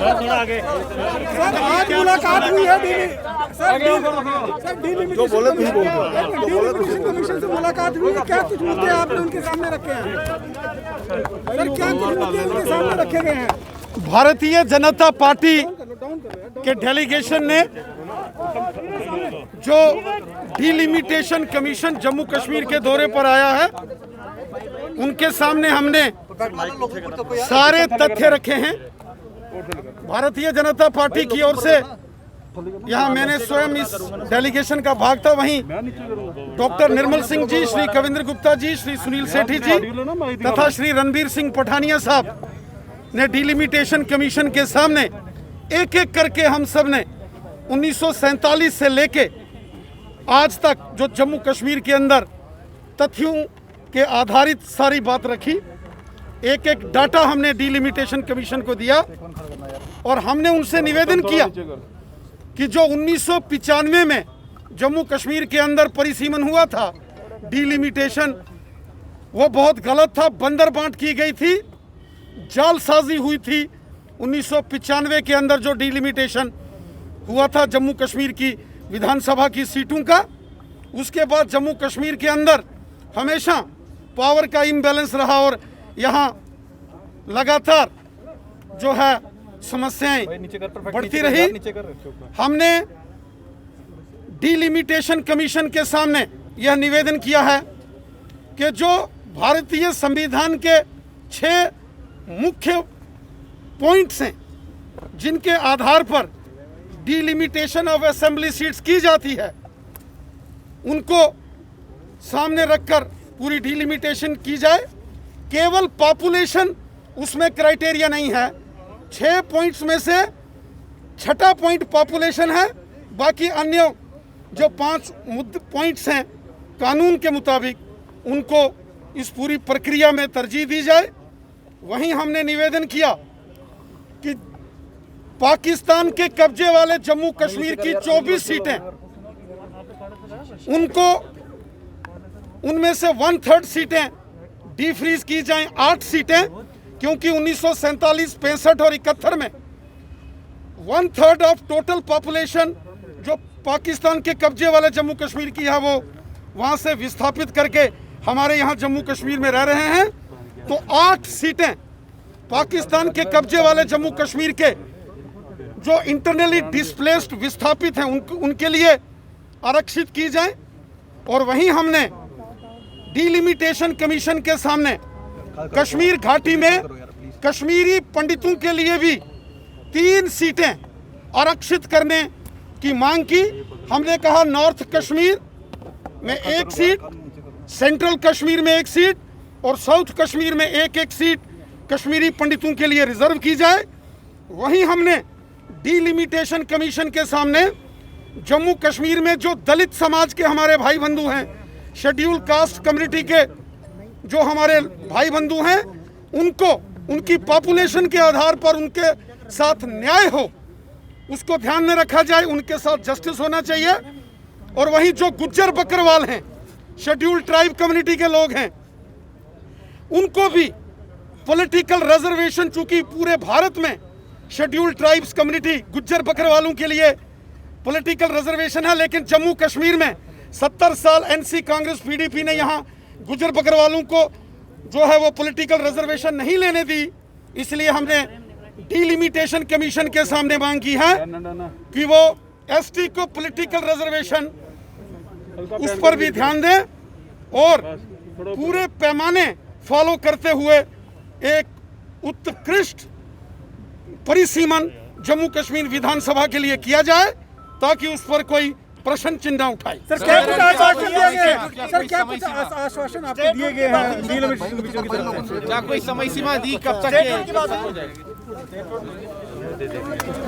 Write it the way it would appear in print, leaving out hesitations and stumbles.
Sir आज मुलाकात हुई है डिलिमिटेशन कमीशन से मुलाकात हुई है। क्या कुछ मुद्दे आपने उनके सामने रखे हैं सर? क्या कुछ मुद्दे उनके सामने रखे गए हैं? भारतीय जनता पार्टी के डेलीगेशन ने जो डिलिमिटेशन कमीशन जम्मू कश्मीर के दौरे पर आया है, उनके सामने हमने सारे तथ्य रखे हैं। भारतीय जनता पार्टी की ओर से यहाँ मैंने स्वयं इस डेलीगेशन का भाग था, वहीं डॉक्टर निर्मल सिंह जी, श्री कविंद्र गुप्ता जी, श्री सुनील सेठी जी तथा श्री रणबीर सिंह पठानिया साहब ने डिलिमिटेशन कमीशन के सामने एक एक करके हम सब ने 1947 से लेके आज तक जो जम्मू कश्मीर के अंदर तथ्यों के आधारित सारी बात रखी। एक एक डाटा हमने डिलिमिटेशन कमीशन को दिया और हमने उनसे निवेदन किया कि जो 1995 में जम्मू कश्मीर के अंदर परिसीमन हुआ था, डिलिमिटेशन, वो बहुत गलत था। बंदर बांट की गई थी, जालसाजी हुई थी। 1995 के अंदर जो डिलिमिटेशन हुआ था जम्मू कश्मीर की विधानसभा की सीटों का, उसके बाद जम्मू कश्मीर के अंदर हमेशा पावर का इम्बैलेंस रहा और यहाँ लगातार जो है समस्याएं बढ़ती रही। हमने डिलिमिटेशन कमीशन के सामने यह निवेदन किया है कि जो भारतीय संविधान के 6 मुख्य पॉइंट्स हैं जिनके आधार पर डिलिमिटेशन ऑफ असेंबली सीट्स की जाती है, उनको सामने रखकर पूरी डिलिमिटेशन की जाए। केवल पॉपुलेशन उसमें क्राइटेरिया नहीं है। 6 पॉइंट्स में से 6ठा पॉइंट पॉपुलेशन है, बाकी अन्य जो 5 पॉइंट्स हैं कानून के मुताबिक उनको इस पूरी प्रक्रिया में तरजीह दी जाए। वहीं हमने निवेदन किया कि पाकिस्तान के कब्जे वाले जम्मू कश्मीर की 24 सीटें, उनको उनमें से 1/3 सीटें डीफ्रीज की जाएं। 8 सीटें, क्योंकि 1947, 65 और 71 में 1/3 ऑफ टोटल पॉपुलेशन जो पाकिस्तान के कब्जे वाले जम्मू कश्मीर की है, वो वहां से विस्थापित करके हमारे यहाँ जम्मू कश्मीर में रह रहे हैं। तो 8 सीटें पाकिस्तान के कब्जे वाले जम्मू कश्मीर के जो इंटरनली डिस्प्लेस्ड विस्थापित हैं उनके लिए आरक्षित की जाए। और वहीं हमने डिलिमिटेशन कमीशन के सामने कश्मीर घाटी में कश्मीरी पंडितों के लिए भी 3 सीटें आरक्षित करने की मांग की। हमने कहा नॉर्थ कश्मीर में 1 सीट, सेंट्रल कश्मीर में 1 सीट और साउथ कश्मीर में 1-1 सीट कश्मीरी पंडितों के लिए रिजर्व की जाए। वहीं हमने डिलिमिटेशन कमीशन के सामने जम्मू कश्मीर में जो दलित समाज के हमारे भाई बंधु हैं, शेड्यूल कास्ट कम्युनिटी के जो हमारे भाई बंधु हैं, उनको उनकी पॉपुलेशन के आधार पर उनके साथ न्याय हो, उसको ध्यान में रखा जाए, उनके साथ जस्टिस होना चाहिए। और वहीं जो गुज्जर बकरवाल हैं, शेड्यूल ट्राइब कम्युनिटी के लोग हैं, उनको भी पॉलिटिकल रिजर्वेशन, चूंकि पूरे भारत में शेड्यूल ट्राइब्स कम्युनिटी गुज्जर बकरवालों के लिए पॉलिटिकल रिजर्वेशन है, लेकिन जम्मू कश्मीर में 70 साल एनसी कांग्रेस पीडीपी ने यहाँ गुज्जर बकरवालों को जो है वो पॉलिटिकल रिजर्वेशन नहीं लेने दी। इसलिए हमने डिलिमिटेशन कमीशन के सामने मांग की है कि वो एसटी को पॉलिटिकल रिजर्वेशन उस पर भी ध्यान दें और पूरे पैमाने फॉलो करते हुए एक उत्कृष्ट परिसीमन जम्मू कश्मीर विधानसभा के लिए किया जाए, ताकि उस पर कोई प्रश्न चिन्ह न उठाए। सर क्या कुछ आश्वासन दिए गए? सर क्या कुछ आश्वासन आपको दिए गए हैं डिलिमिटेशन कमीशन की तरफ से? क्या कोई समय सीमा दी, कब तक?